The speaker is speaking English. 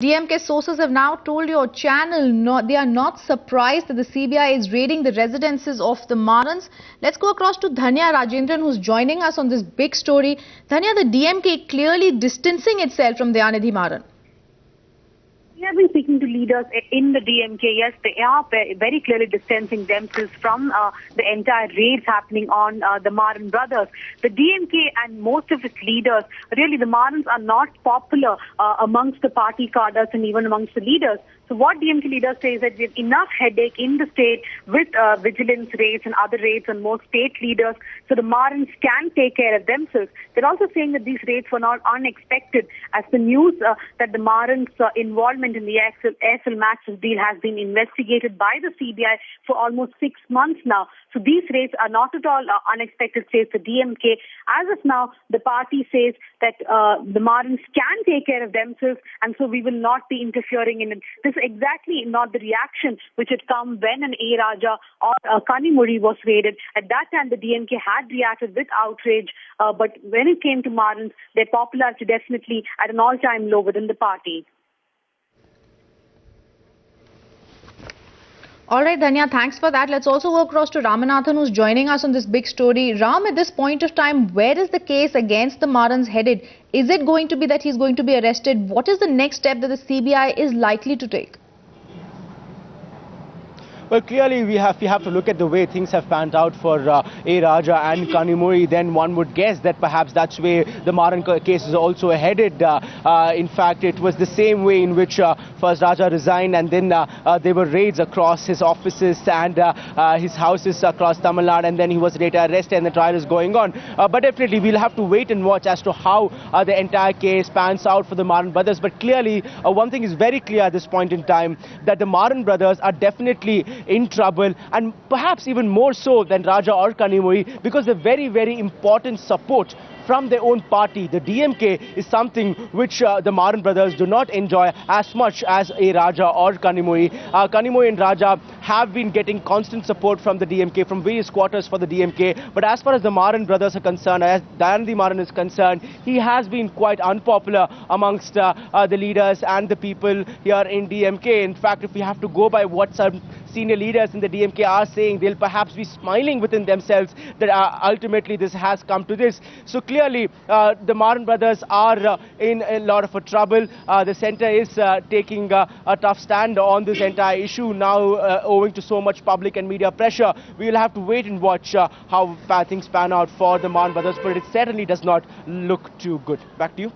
DMK sources have now told your channel they are not surprised that the CBI is raiding the residences of the Marans. Let's go across to Dhanya Rajendran, who's joining us on this big story. Dhanya, the DMK clearly distancing itself from Dayanidhi Maran. We have been speaking to leaders in the DMK. Yes, they are very clearly distancing themselves from the entire raids happening on the Maran brothers. The DMK and most of its leaders, really the Marans are not popular amongst the party cadres and even amongst the leaders. So what DMK leaders say is that we have enough headache in the state with vigilance raids and other raids on more state leaders, so the Marans can take care of themselves. They're also saying that these raids were not unexpected, as the news that the Marans' involvement in the AFL matches deal has been investigated by the CBI for almost 6 months now. So these raids are not at all unexpected, says the DMK. As of now, the party says that the Marans can take care of themselves, and so we will not be interfering in it. This is exactly not the reaction which had come when an A. Raja or Kanimozhi was raided. At that time, the DMK had reacted with outrage, but when it came to Marans, their popularity definitely at an all-time low within the party. All right, Dhanya, thanks for that. Let's also go across to Ramanathan, who's joining us on this big story. Ram, at this point of time, where is the case against the Marans headed? Is it going to be that he's going to be arrested? What is the next step that the CBI is likely to take? Well, clearly we have to look at the way things have panned out for A. Raja and Kanimozhi. Then one would guess that perhaps that's where the Maran case is also headed. In fact, it was the same way in which first Raja resigned, and then there were raids across his offices and his houses across Tamil Nadu, and then he was later arrested and the trial is going on. But definitely we'll have to wait and watch as to how the entire case pans out for the Maran brothers. But clearly one thing is very clear at this point in time, that the Maran brothers are definitely in trouble, and perhaps even more so than Raja or Kanimozhi, because the very, very important support from their own party, the DMK, is something which the Maran brothers do not enjoy as much as A. Raja or Kanimozhi. Kanimozhi and Raja have been getting constant support from the DMK, from various quarters for the DMK. But as far as the Maran brothers are concerned, as Dayanidhi Maran is concerned, he has been quite unpopular amongst the leaders and the people here in DMK. In fact, if we have to go by what some senior leaders in the DMK are saying, they'll perhaps be smiling within themselves that ultimately this has come to this. So clearly, the Maran brothers are in a lot of trouble. The centre is taking a tough stand on this entire issue now, owing to so much public and media pressure. We will have to wait and watch how things pan out for the Maran brothers, but it certainly does not look too good. Back to you.